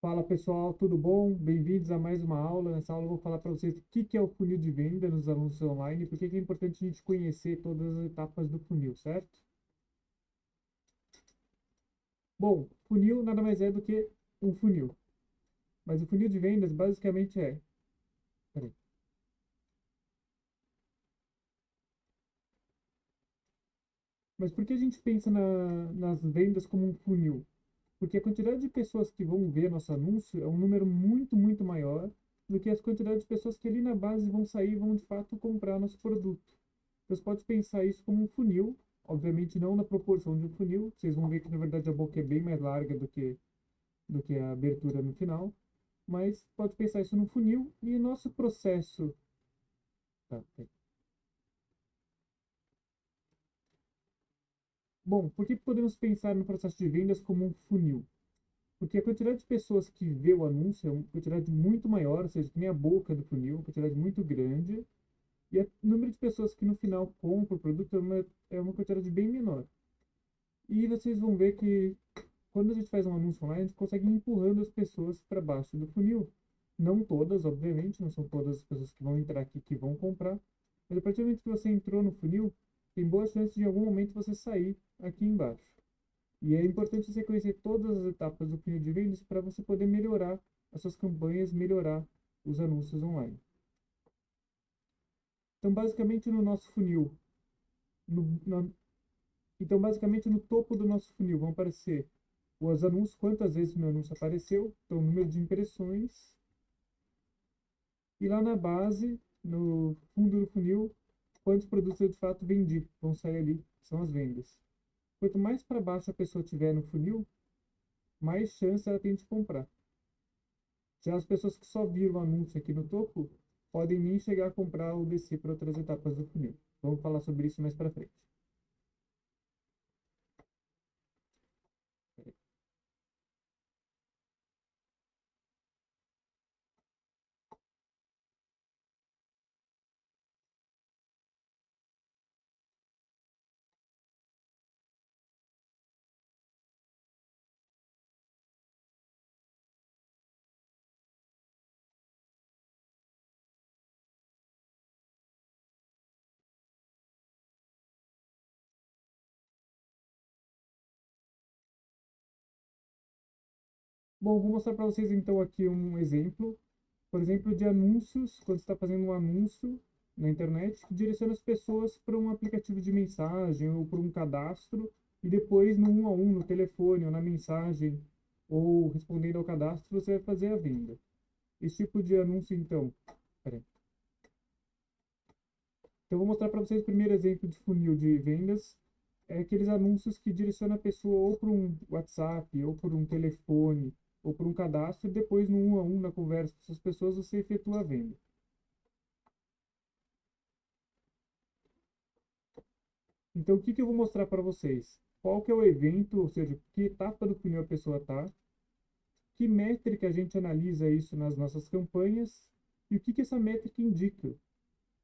Fala pessoal, tudo bom? Bem-vindos a mais uma aula. Nessa aula eu vou falar para vocês o que é o funil de venda nos anúncios online e por que é importante a gente conhecer todas as etapas do funil, certo? Bom, funil nada mais é do que um funil, mas o funil de vendas basicamente é. Peraí. Mas por que a gente pensa nas vendas como um funil? Porque a quantidade de pessoas que vão ver nosso anúncio é um número muito maior do que as quantidades de pessoas que ali na base vão sair e vão de fato comprar nosso produto. Você pode pensar isso como um funil, obviamente não na proporção de um funil, vocês vão ver que na verdade a boca é bem mais larga do que a abertura no final, mas pode pensar isso num funil e nosso processo. Tá, bom, por que podemos pensar no processo de vendas como um funil? Porque a quantidade de pessoas que vê o anúncio é uma quantidade muito maior, ou seja, que nem a boca do funil, uma quantidade muito grande, e o número de pessoas que no final compram o produto é uma quantidade bem menor. E vocês vão ver que quando a gente faz um anúncio online, a gente consegue ir empurrando as pessoas para baixo do funil. Não todas, obviamente, não são todas as pessoas que vão entrar aqui que vão comprar, mas a partir do momento que você entrou no funil, tem boa chance de em algum momento você sair aqui embaixo. E é importante você conhecer todas as etapas do funil de vendas para você poder melhorar as suas campanhas, melhorar os anúncios online. Então, basicamente, no nosso funil, no, na- então, basicamente, no topo do nosso funil vão aparecer os anúncios, quantas vezes o meu anúncio apareceu, então, o número de impressões, e lá na base, no fundo do funil, quantos produtos eu de fato vendi, vão sair ali, são as vendas. Quanto mais para baixo a pessoa tiver no funil, mais chance ela tem de comprar. Já as pessoas que só viram o anúncio aqui no topo, podem nem chegar a comprar ou descer para outras etapas do funil. Vamos falar sobre isso mais para frente. Bom, vou mostrar para vocês então aqui um exemplo, por exemplo, de anúncios, quando você está fazendo um anúncio na internet que direciona as pessoas para um aplicativo de mensagem ou para um cadastro e depois no um a um, no telefone ou na mensagem ou respondendo ao cadastro, você vai fazer a venda. Esse tipo de anúncio, então, peraí. Então, eu vou mostrar para vocês o primeiro exemplo de funil de vendas. É aqueles anúncios que direcionam a pessoa ou para um WhatsApp, ou por um telefone, ou por um cadastro, e depois no um a um, na conversa com essas pessoas, você efetua a venda. Então, o que que eu vou mostrar para vocês? Qual que é o evento, ou seja, que etapa do funil a pessoa está, que métrica a gente analisa isso nas nossas campanhas, e o que que essa métrica indica.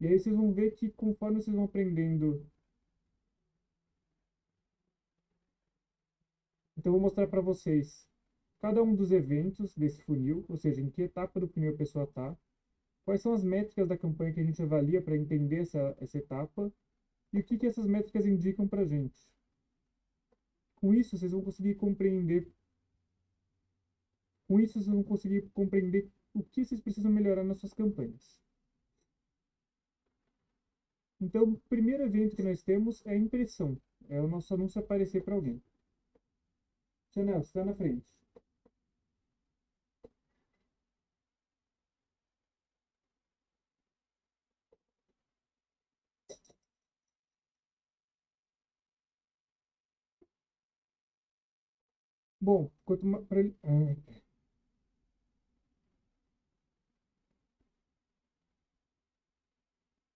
E aí vocês vão ver que conforme vocês vão aprendendo. Então, eu vou mostrar para vocês cada um dos eventos desse funil, ou seja, em que etapa do funil a pessoa está, quais são as métricas da campanha que a gente avalia para entender essa etapa e o que que essas métricas indicam para a gente. Com isso, vocês vão conseguir compreender, com isso, vocês vão conseguir compreender o que vocês precisam melhorar nas suas campanhas. Então, o primeiro evento que nós temos é a impressão, é o nosso anúncio aparecer para alguém. Chanel, você está na frente. Bom, quanto mais,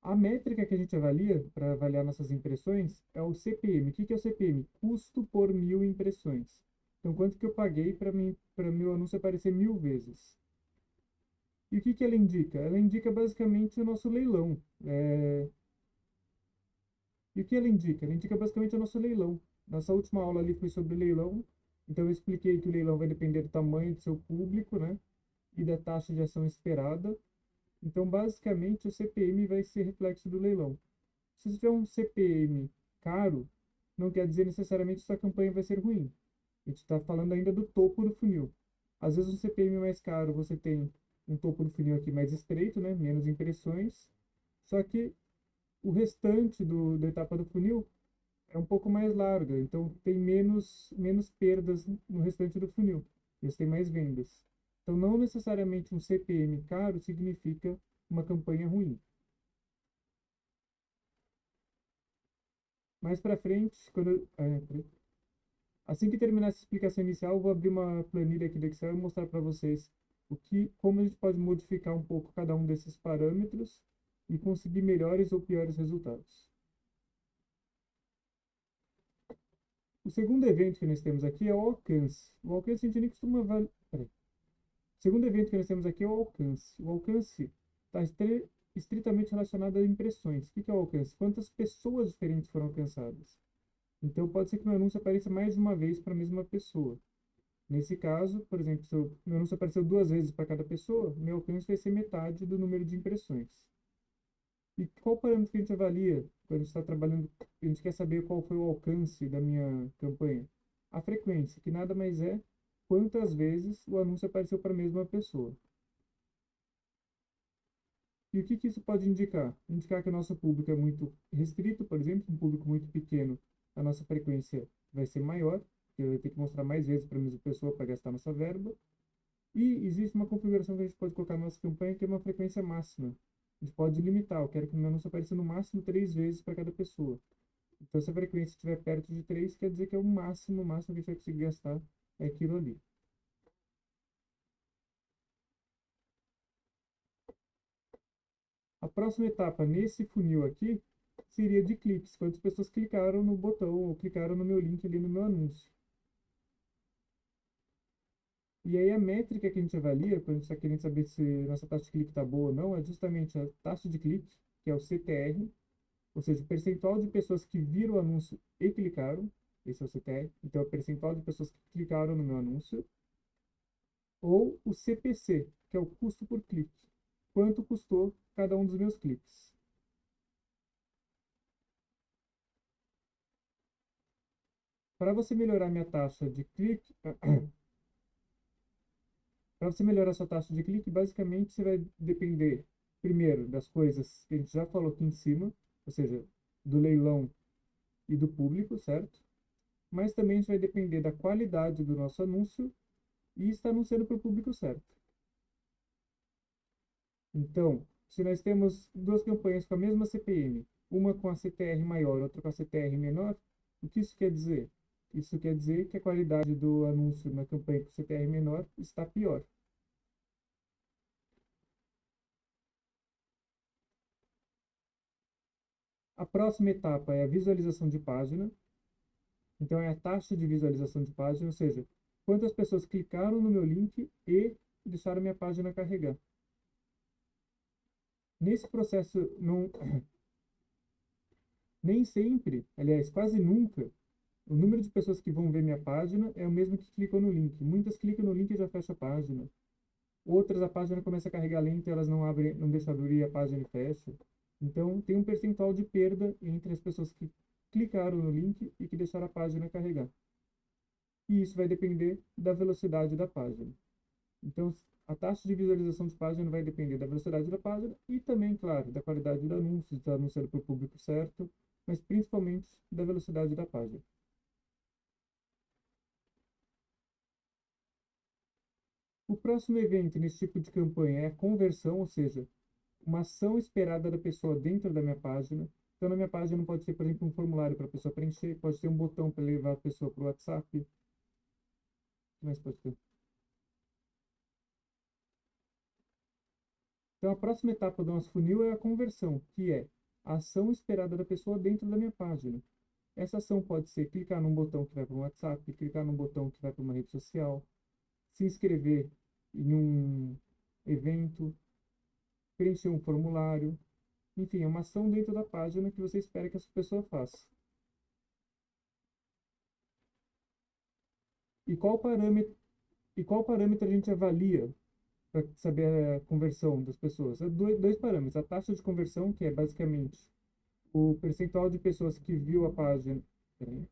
a métrica que a gente avalia para avaliar nossas impressões é o CPM. O que que é o CPM? Custo por 1.000 impressões. Então, quanto que eu paguei para meu anúncio aparecer 1.000 vezes? E o que que ela indica? Ela indica basicamente o nosso leilão. E o que ela indica? Ela indica basicamente o nosso leilão. Nossa última aula ali foi sobre leilão. Então, eu expliquei que o leilão vai depender do tamanho do seu público, né? E da taxa de ação esperada. Então, basicamente, o CPM vai ser reflexo do leilão. Se você tiver um CPM caro, não quer dizer necessariamente que sua campanha vai ser ruim. A gente está falando ainda do topo do funil. Às vezes, um CPM mais caro, você tem um topo do funil aqui mais estreito, né? Menos impressões. Só que o restante da etapa do funil é um pouco mais larga, então tem menos perdas no restante do funil. Eles têm mais vendas. Então, não necessariamente um CPM caro significa uma campanha ruim. Mais para frente, assim que terminar essa explicação inicial, eu vou abrir uma planilha aqui do Excel e mostrar para vocês como a gente pode modificar um pouco cada um desses parâmetros e conseguir melhores ou piores resultados. O segundo evento que nós temos aqui é o alcance. O alcance a gente nem costuma avaliar. O segundo evento que nós temos aqui é o alcance. O alcance está estritamente relacionado a impressões. O que é o alcance? Quantas pessoas diferentes foram alcançadas? Então, pode ser que meu anúncio apareça mais de uma vez para a mesma pessoa. Nesse caso, por exemplo, se o meu anúncio apareceu 2 vezes para cada pessoa, meu alcance vai ser metade do número de impressões. E qual parâmetro que a gente avalia quando a gente está trabalhando? A gente quer saber qual foi o alcance da minha campanha. A frequência, que nada mais é quantas vezes o anúncio apareceu para a mesma pessoa. E o que isso pode indicar? Indicar que o nosso público é muito restrito, por exemplo, um público muito pequeno, a nossa frequência vai ser maior, porque vai ter que mostrar mais vezes para a mesma pessoa para gastar nossa verba. E existe uma configuração que a gente pode colocar na nossa campanha que é uma frequência máxima. A gente pode limitar, eu quero que o meu anúncio apareça no máximo 3 vezes para cada pessoa. Então, se a frequência estiver perto de 3, quer dizer que é o máximo que a gente vai conseguir gastar é aquilo ali. A próxima etapa nesse funil aqui seria de cliques, quantas pessoas clicaram no botão ou clicaram no meu link ali no meu anúncio. E aí a métrica que a gente avalia, quando a gente está querendo saber se nossa taxa de clique está boa ou não, é justamente a taxa de clique, que é o CTR, ou seja, o percentual de pessoas que viram o anúncio e clicaram, esse é o CTR, então é o percentual de pessoas que clicaram no meu anúncio, ou o CPC, que é o custo por clique, quanto custou cada um dos meus cliques. Para você melhorar minha taxa de clique, para você melhorar sua taxa de clique, basicamente você vai depender, primeiro, das coisas que a gente já falou aqui em cima, ou seja, do leilão e do público, certo? Mas também a gente vai depender da qualidade do nosso anúncio e estar anunciando para o público certo. Então, se nós temos duas campanhas com a mesma CPM, uma com a CTR maior, outra com a CTR menor, o que isso quer dizer? Isso quer dizer que a qualidade do anúncio na campanha com CTR menor está pior. A próxima etapa é a visualização de página. Então, é a taxa de visualização de página, ou seja, quantas pessoas clicaram no meu link e deixaram minha página carregar. Nesse processo, não, nem sempre, aliás, quase nunca, o número de pessoas que vão ver minha página é o mesmo que clicam no link. Muitas clicam no link e já fecha a página. Outras, a página começa a carregar lento e elas não abrem, não deixam abrir a página e fecha. Então, tem um percentual de perda entre as pessoas que clicaram no link e que deixaram a página carregar. E isso vai depender da velocidade da página. Então, a taxa de visualização de página vai depender da velocidade da página e também, claro, da qualidade do anúncio, se está anunciando para o público certo, mas principalmente da velocidade da página. O próximo evento nesse tipo de campanha é a conversão, ou seja, uma ação esperada da pessoa dentro da minha página. Então, na minha página pode ter, por exemplo, um formulário para a pessoa preencher, pode ter um botão para levar a pessoa para o WhatsApp. O que mais pode ter? Então, a próxima etapa do nosso funil é a conversão, que é a ação esperada da pessoa dentro da minha página. Essa ação pode ser clicar num botão que vai para o WhatsApp, clicar num botão que vai para uma rede social, se inscrever em um evento, preencher um formulário. Enfim, é uma ação dentro da página que você espera que essa pessoa faça. E qual parâmetro a gente avalia para saber a conversão das pessoas? É dois parâmetros. A taxa de conversão, que é basicamente o percentual de pessoas que viu a página. Peraí.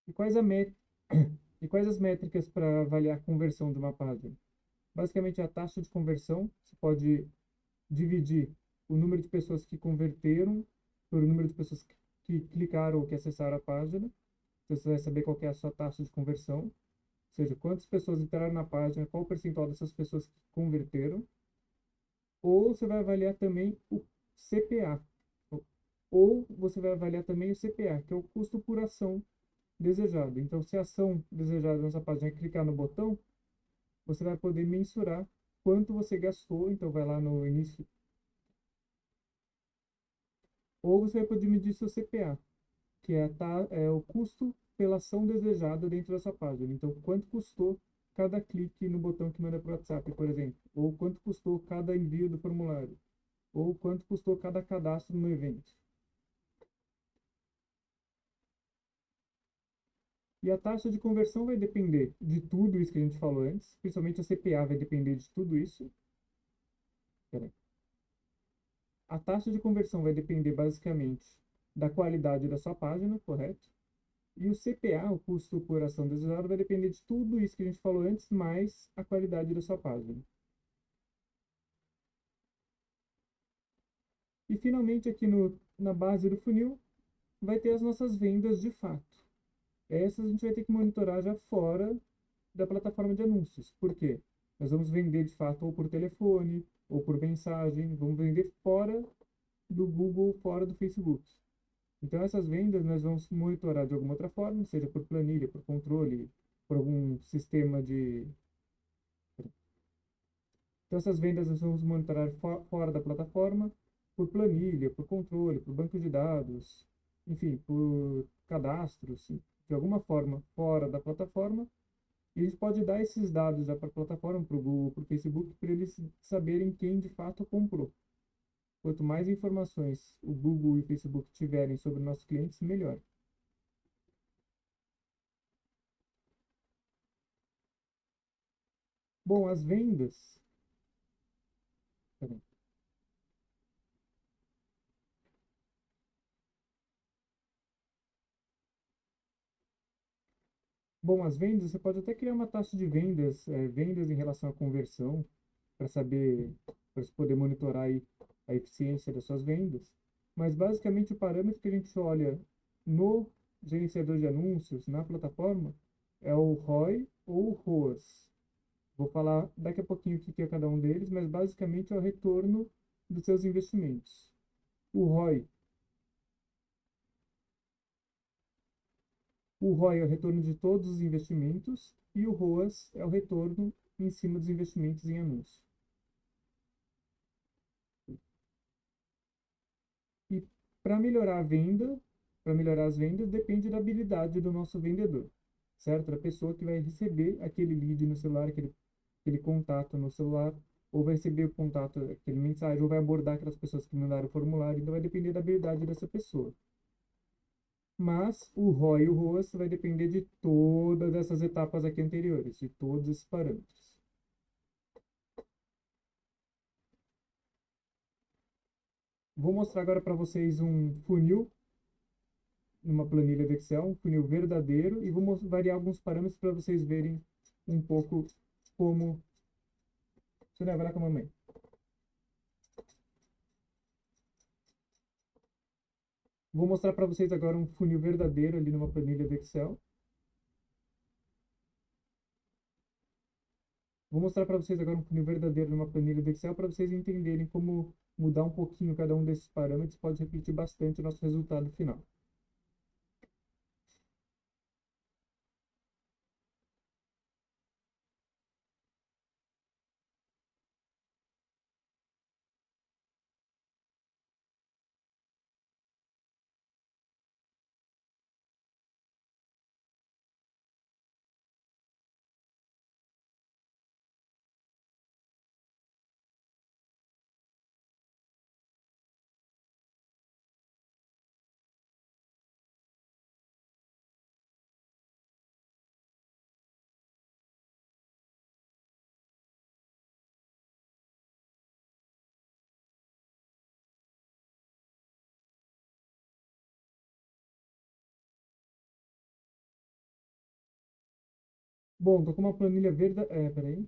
E quais, a met... e quais as métricas para avaliar a conversão de uma página? Basicamente, a taxa de conversão, você pode dividir o número de pessoas que converteram por o número de pessoas que clicaram ou que acessaram a página. Então, você vai saber qual que é a sua taxa de conversão, ou seja, quantas pessoas entraram na página, qual o percentual dessas pessoas que converteram. Ou você vai avaliar também o CPA, ou você vai avaliar também o CPA, que é o custo por ação desejado. Então, se a ação desejada nessa página é clicar no botão, você vai poder mensurar quanto você gastou. Então, vai lá no início. Ou você vai poder medir seu CPA, que é o custo pela ação desejada dentro da sua página. Então, quanto custou cada clique no botão que manda para o WhatsApp, por exemplo, ou quanto custou cada envio do formulário, ou quanto custou cada cadastro no evento. E a taxa de conversão vai depender de tudo isso que a gente falou antes, principalmente a CPA vai depender de tudo isso. Peraí. A taxa de conversão vai depender basicamente da qualidade da sua página, correto? E o CPA, o custo por ação desejada, vai depender de tudo isso que a gente falou antes, mais a qualidade da sua página. E finalmente, aqui na base do funil, vai ter as nossas vendas de fato. Essas a gente vai ter que monitorar já fora da plataforma de anúncios. Por quê? Nós vamos vender de fato ou por telefone, ou por mensagem, vamos vender fora do Google, fora do Facebook. Então, essas vendas nós vamos monitorar de alguma outra forma, seja por planilha, por controle, por algum sistema de. Então, essas vendas nós vamos monitorar fora da plataforma, por planilha, por controle, por banco de dados, enfim, por cadastros, de alguma forma fora da plataforma. E a gente pode dar esses dados já para a plataforma, para o Google, para o Facebook, para eles saberem quem de fato comprou. Quanto mais informações o Google e o Facebook tiverem sobre nossos clientes, melhor. Bom, as vendas. Peraí. Bom, as vendas, você pode até criar uma taxa de vendas, vendas em relação à conversão, para saber, para você poder monitorar aí a eficiência das suas vendas. Mas basicamente o parâmetro que a gente olha no gerenciador de anúncios, na plataforma, é o ROI ou o ROAS. Vou falar daqui a pouquinho o que é cada um deles, mas basicamente é o retorno dos seus investimentos. O ROI. O ROI é o retorno de todos os investimentos e o ROAS é o retorno em cima dos investimentos em anúncio. E para melhorar a venda, para melhorar as vendas, depende da habilidade do nosso vendedor, certo? Da pessoa que vai receber aquele lead no celular, aquele contato no celular, ou vai receber o contato, aquele mensagem, ou vai abordar aquelas pessoas que mandaram o formulário. Então vai depender da habilidade dessa pessoa. Mas o ROI e o ROAS vai depender de todas essas etapas aqui anteriores, de todos esses parâmetros. Vou mostrar agora para vocês um funil numa planilha do Excel, um funil verdadeiro, e vou variar alguns parâmetros para vocês verem um pouco como. Deixa eu levar lá com a mamãe. Vou mostrar para vocês agora um funil verdadeiro ali numa planilha do Excel. Vou mostrar para vocês agora um funil verdadeiro numa planilha do Excel para vocês entenderem como mudar um pouquinho cada um desses parâmetros pode refletir bastante o nosso resultado final. Bom, tô com uma planilha verde. É, peraí.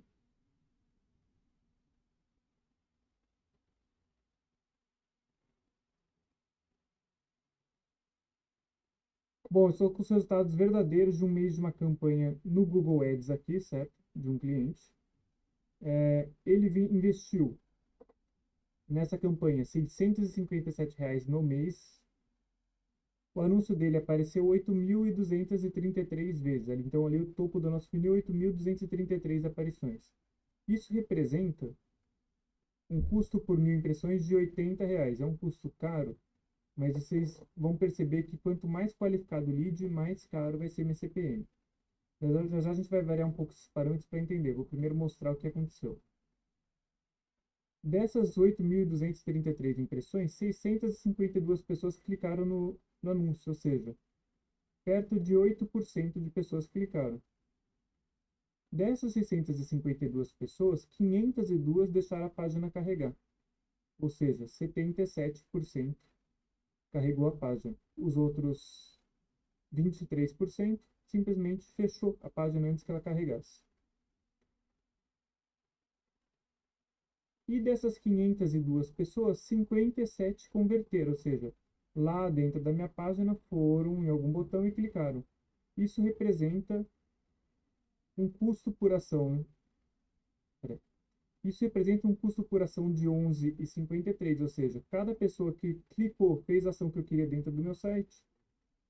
Bom, estou com os resultados verdadeiros de um mês de uma campanha no Google Ads aqui, certo? De um cliente. Ele investiu nessa campanha R$ 657 no mês. O anúncio dele apareceu 8.233 vezes. Então, ali o topo do nosso funil, 8.233 aparições. Isso representa um custo por 1.000 impressões de R$ 80. É um custo caro, mas vocês vão perceber que quanto mais qualificado o lead, mais caro vai ser minha CPM. Já já a gente vai variar um pouco esses parâmetros para entender. Vou primeiro mostrar o que aconteceu. Dessas 8.233 impressões, 652 pessoas clicaram no anúncio, ou seja, perto de 8% de pessoas clicaram. Dessas 652 pessoas, 502 deixaram a página carregar, ou seja, 77% carregou a página. Os outros 23% simplesmente fechou a página antes que ela carregasse. E dessas 502 pessoas, 57 converteram, ou seja, lá dentro da minha página foram em algum botão e clicaram. Isso representa um custo por ação. Peraí. Isso representa um custo por ação de 11,53, ou seja, cada pessoa que clicou, fez a ação que eu queria dentro do meu site,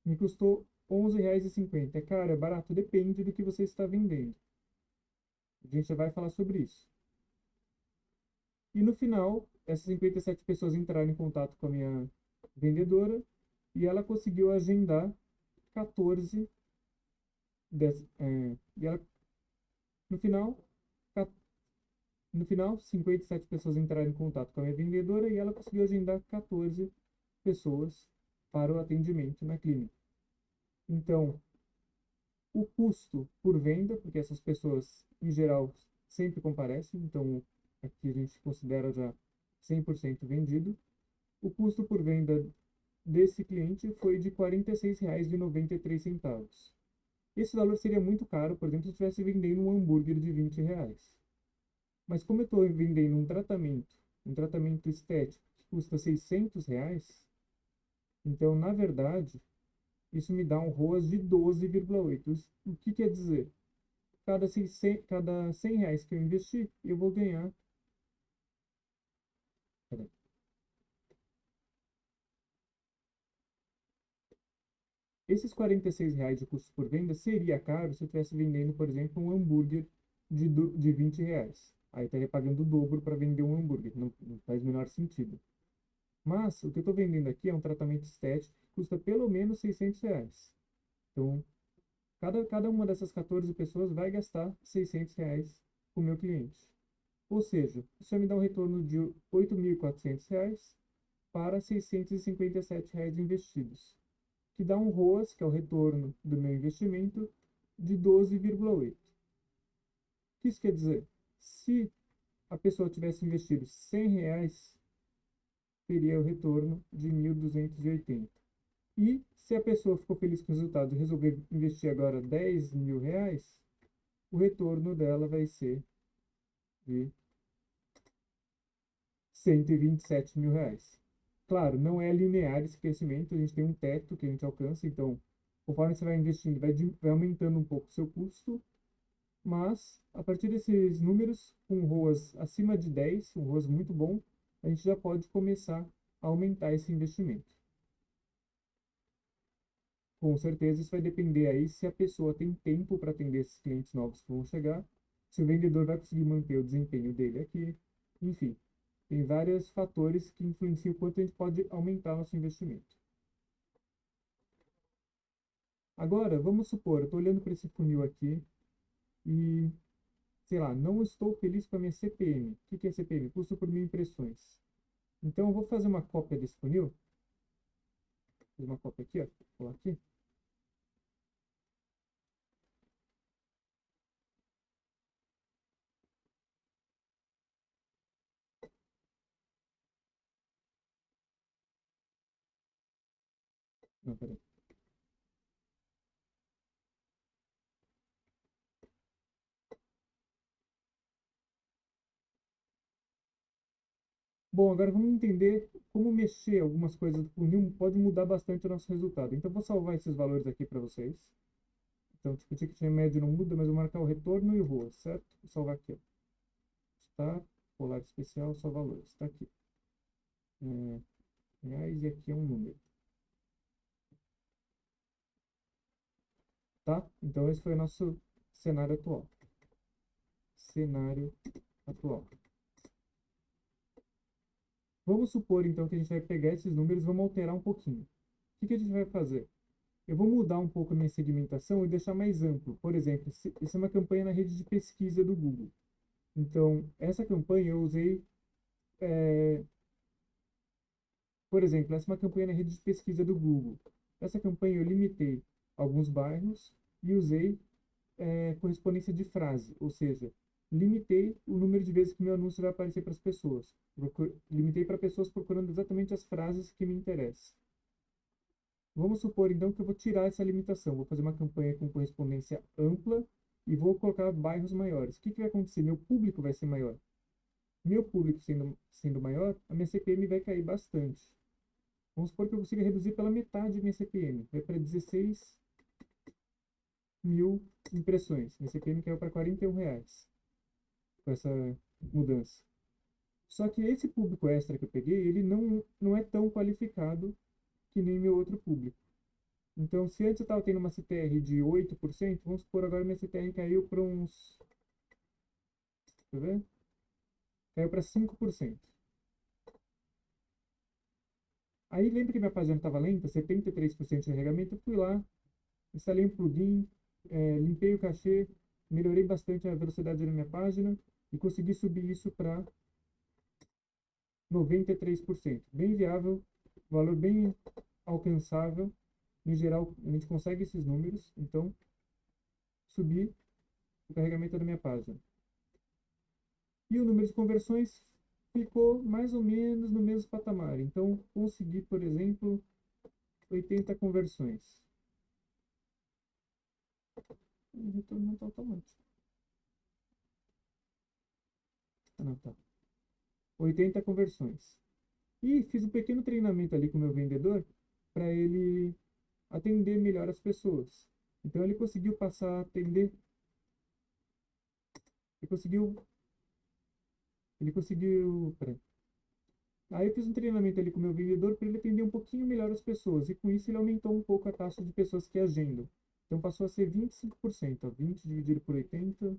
me custou R$ 11,50. Cara, é barato, depende do que você está vendendo. A gente já vai falar sobre isso. E no final, essas 57 pessoas entraram em contato com a minha vendedora e ela conseguiu agendar 14 e ela, no final, no final, 57 pessoas entraram em contato com a minha vendedora e ela conseguiu agendar 14 pessoas para o atendimento na clínica. Então, o custo por venda, porque essas pessoas, em geral, sempre comparecem, então aqui a gente considera já 100% vendido. O custo por venda desse cliente foi de R$ 46,93. Esse valor seria muito caro, por exemplo, se eu estivesse vendendo um hambúrguer de R$ 20. Mas como eu estou vendendo um tratamento estético que custa R$ 600, então, na verdade, isso me dá um ROAS de 12,8. O que quer dizer? Cada R$ 100 que eu investir, eu vou ganhar. Peraí. Esses R$ 46 de custo por venda seria caro se eu estivesse vendendo, por exemplo, um hambúrguer de R$ 20. Aí eu estaria pagando o dobro para vender um hambúrguer. Não faz o menor sentido. Mas o que eu estou vendendo aqui é um tratamento estético que custa pelo menos R$ 600. Então, cada uma dessas 14 pessoas vai gastar R$ 600 com o meu cliente. Ou seja, isso vai me dar um retorno de R$ 8.400 para R$ 657 investidos, que dá um ROAS, que é o retorno do meu investimento, de 12,8. O que isso quer dizer? Se a pessoa tivesse investido R$ 100, teria o retorno de 1.280. E se a pessoa ficou feliz com o resultado e resolver investir agora R$ 10.000, o retorno dela vai ser de R$ 127.000. Claro, não é linear esse crescimento, a gente tem um teto que a gente alcança, então, conforme você vai investindo, vai aumentando um pouco o seu custo, mas a partir desses números, com ROAS acima de 10, um ROAS muito bom, a gente já pode começar a aumentar esse investimento. Com certeza isso vai depender aí se a pessoa tem tempo para atender esses clientes novos que vão chegar, se o vendedor vai conseguir manter o desempenho dele aqui, enfim, tem vários fatores que influenciam o quanto a gente pode aumentar nosso investimento. Agora, vamos supor, eu estou olhando para esse funil aqui e, sei lá, não estou feliz com a minha CPM. O que é CPM? Custo por 1.000 impressões. Então, eu vou fazer uma cópia desse funil. Vou fazer uma cópia aqui, ó. Vou colar aqui. Não, peraí. Bom, agora vamos entender como mexer algumas coisas do funil pode mudar bastante o nosso resultado. Então, eu vou salvar esses valores aqui para vocês. Então, tipo, o ticket médio não muda, mas eu vou marcar o retorno e o ROAS, certo? Vou salvar aqui, ó. Está, polar especial, só valores. Está aqui. Reais e aqui é um número. Tá? Então, esse foi o nosso cenário atual. Cenário atual. Vamos supor, então, que a gente vai pegar esses números e vamos alterar um pouquinho. O que que a gente vai fazer? Eu vou mudar um pouco a minha segmentação e deixar mais amplo. Por exemplo, isso é uma campanha na rede de pesquisa do Google. Então, essa campanha eu usei, por exemplo, essa é uma campanha na rede de pesquisa do Google. Essa campanha eu limitei alguns bairros e usei correspondência de frase, ou seja, limitei o número de vezes que meu anúncio vai aparecer para as pessoas. Limitei para pessoas procurando exatamente as frases que me interessam. Vamos supor, então, que eu vou tirar essa limitação. Vou fazer uma campanha com correspondência ampla e vou colocar bairros maiores. O que que vai acontecer? Meu público vai ser maior. Meu público sendo maior, a minha CPM vai cair bastante. Vamos supor que eu consiga reduzir pela metade a minha CPM. Vai para 16 mil impressões. Minha CPM caiu para R$ 41 com essa mudança. Só que esse público extra que eu peguei, ele não é tão qualificado que nem meu outro público. Então, se antes eu estava tendo uma CTR de 8%, vamos supor agora minha CTR caiu para uns. Deixa eu ver? Caiu para 5%. Aí lembra que minha página estava lenta, 73% de carregamento, eu fui lá, instalei um plugin, limpei o cachê, melhorei bastante a velocidade da minha página e consegui subir isso para 93%. Bem viável, valor bem alcançável. Em geral, a gente consegue esses números, então subi o carregamento da minha página. E o número de conversões ficou mais ou menos no mesmo patamar. Então, consegui, por exemplo, 80 conversões. O retorno não está automático. Ah, não, tá. 80 conversões. E fiz um pequeno treinamento ali com o meu vendedor para ele atender melhor as pessoas. Então, ele conseguiu passar a atender. Ele conseguiu. Ele conseguiu. Peraí. Aí eu fiz um treinamento ali com o meu vendedor para ele atender um pouquinho melhor as pessoas. E com isso ele aumentou um pouco a taxa de pessoas que agendam. Então passou a ser 25%. Ó, 20 dividido por 80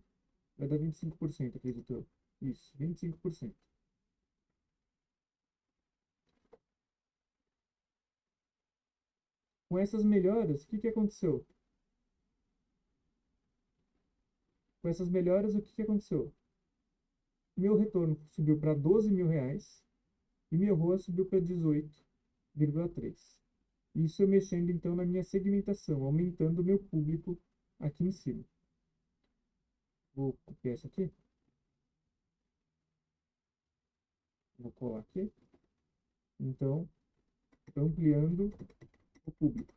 vai dar 25%, acredito eu. Isso, 25%. Com essas melhoras, o que que aconteceu? Com essas melhoras, o que que aconteceu? Meu retorno subiu para R$ 12.000 e meu ROAS subiu para 18,3. Isso eu mexendo então na minha segmentação, aumentando o meu público aqui em cima. Vou copiar isso aqui. Vou colar aqui. Então, ampliando o público.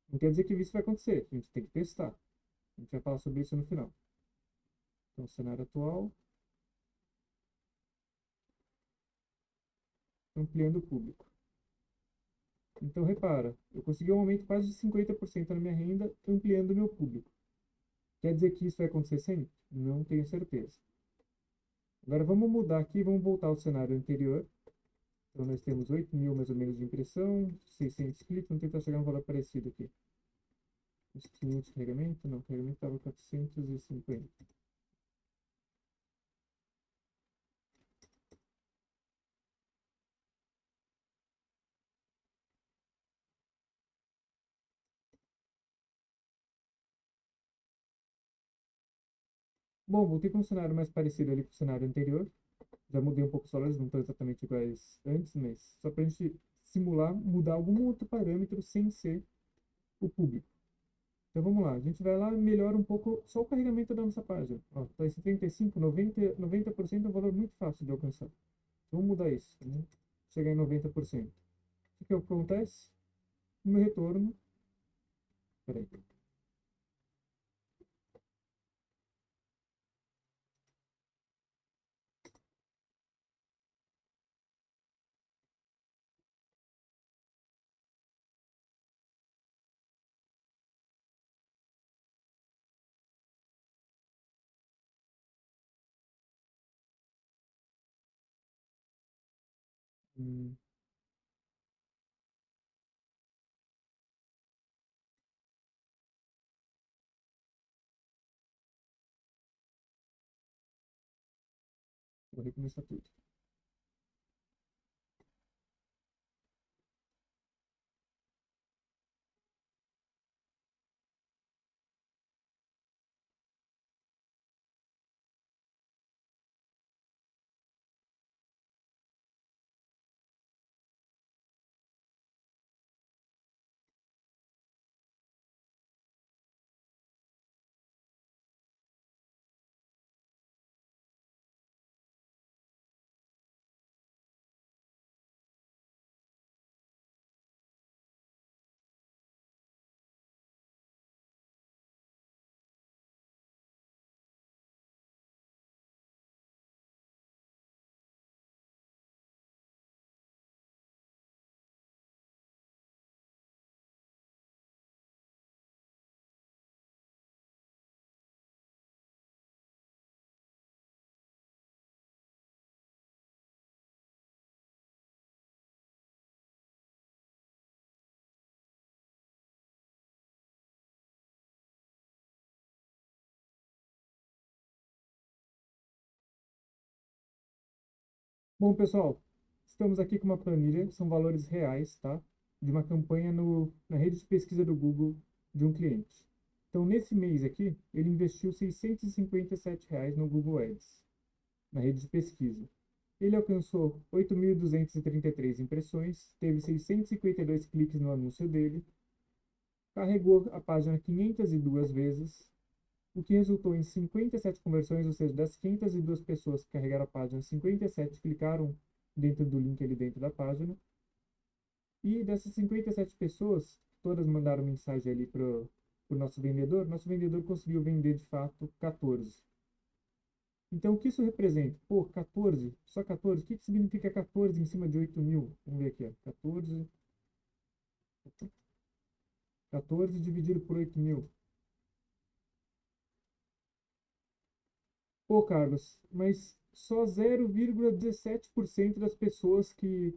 Não quer dizer que isso vai acontecer. A gente tem que testar. A gente vai falar sobre isso no final. Então, cenário atual. Ampliando o público. Então, repara. Eu consegui um aumento quase de 50% na minha renda, ampliando o meu público. Quer dizer que isso vai acontecer sempre? Não tenho certeza. Agora, vamos mudar aqui. Vamos voltar ao cenário anterior. Então, nós temos 8.000 mais ou menos de impressão, 600 cliques. Vamos tentar chegar a um valor parecido aqui. 500 de carregamento? Não, o carregamento estava 450. Bom, voltei para um cenário mais parecido ali com o cenário anterior. Já mudei um pouco os valores, não estão exatamente iguais antes, mas só para a gente simular, mudar algum outro parâmetro sem ser o público. Então vamos lá, a gente vai lá e melhora um pouco só o carregamento da nossa página. Está em 75, 90% é um valor muito fácil de alcançar. Então, vamos mudar isso, né? Chegar em 90%. O que acontece? No meu retorno, peraí, Hum, vou recomeçar tudo. Bom, pessoal, estamos aqui com uma planilha, são valores reais, tá? De uma campanha na rede de pesquisa do Google de um cliente. Então, nesse mês aqui, ele investiu R$ 657 no Google Ads, na rede de pesquisa. Ele alcançou 8.233 impressões, teve 652 cliques no anúncio dele, carregou a página 502 vezes, o que resultou em 57 conversões, ou seja, das 502 pessoas que carregaram a página, 57 clicaram dentro do link ali dentro da página. E dessas 57 pessoas, todas mandaram mensagem ali para o nosso vendedor conseguiu vender de fato 14. Então, o que isso representa? Pô, 14, só 14, o que significa 14 em cima de 8.000? Vamos ver aqui, ó. 14 dividido por 8.000. Pô, Carlos, mas só 0,17% das pessoas que.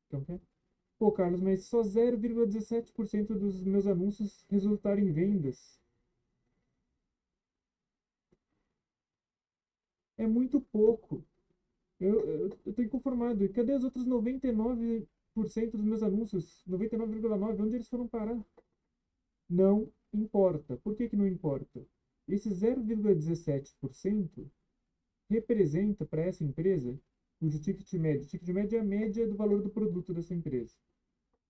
Então, quê? Pô, Carlos, mas só 0,17% dos meus anúncios resultaram em vendas. É muito pouco. Eu tô inconformado. E cadê os outros 99% dos meus anúncios? 99,9%, onde eles foram parar? Não importa. Por que que não importa? Esse 0,17% representa para essa empresa, cujo ticket médio é a média do valor do produto dessa empresa.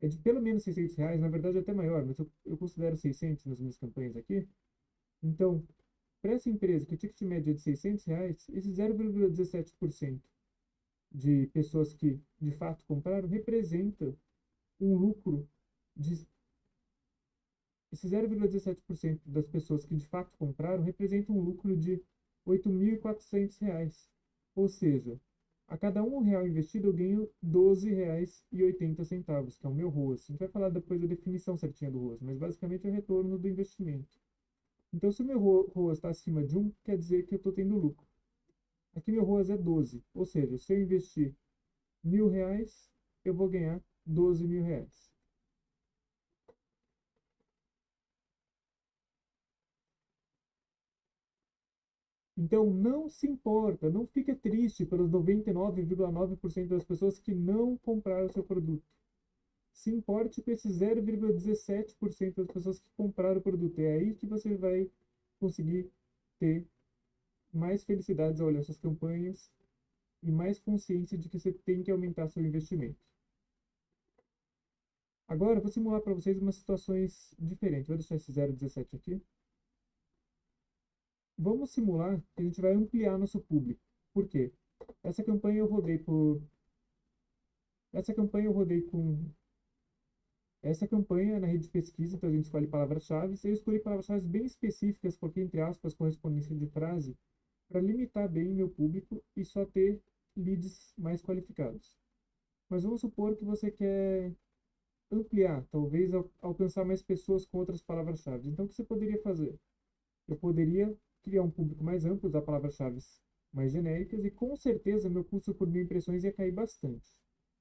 É de pelo menos R$ 600, na verdade é até maior, mas eu considero 600 nas minhas campanhas aqui. Então, para essa empresa que o ticket médio é de R$ 600, esse 0,17% de pessoas que de fato compraram representa um lucro de. Esse 0,17% das pessoas que de fato compraram representa um lucro de R$ 8.400. Ou seja, a cada R$ 1 investido eu ganho R$ 12,80, que é o meu ROAS. A gente vai falar depois da definição certinha do ROAS, mas basicamente é o retorno do investimento. Então, se o meu ROAS está acima de 1, quer dizer que eu estou tendo lucro. Aqui meu ROAS é 12, ou seja, se eu investir R$ 1.000, eu vou ganhar R$ 12.000. Então, não se importa, não fica triste pelos 99,9% das pessoas que não compraram o seu produto. Se importe com esse 0,17% das pessoas que compraram o produto. É aí que você vai conseguir ter mais felicidades ao olhar suas campanhas e mais consciência de que você tem que aumentar seu investimento. Agora, eu vou simular para vocês umas situações diferentes. Vou deixar esse 0,17 aqui. Vamos simular que a gente vai ampliar nosso público. Por quê? Essa campanha eu rodei por. Essa campanha eu rodei com. Essa campanha é na rede de pesquisa, então a gente escolhe palavras-chave. Eu escolhi palavras-chave bem específicas, porque, entre aspas, correspondência de frase, para limitar bem meu público e só ter leads mais qualificados. Mas vamos supor que você quer ampliar, talvez alcançar mais pessoas com outras palavras-chave. Então, o que você poderia fazer? Eu poderia criar um público mais amplo, usar palavras-chave mais genéricas e com certeza meu custo por mil impressões ia cair bastante.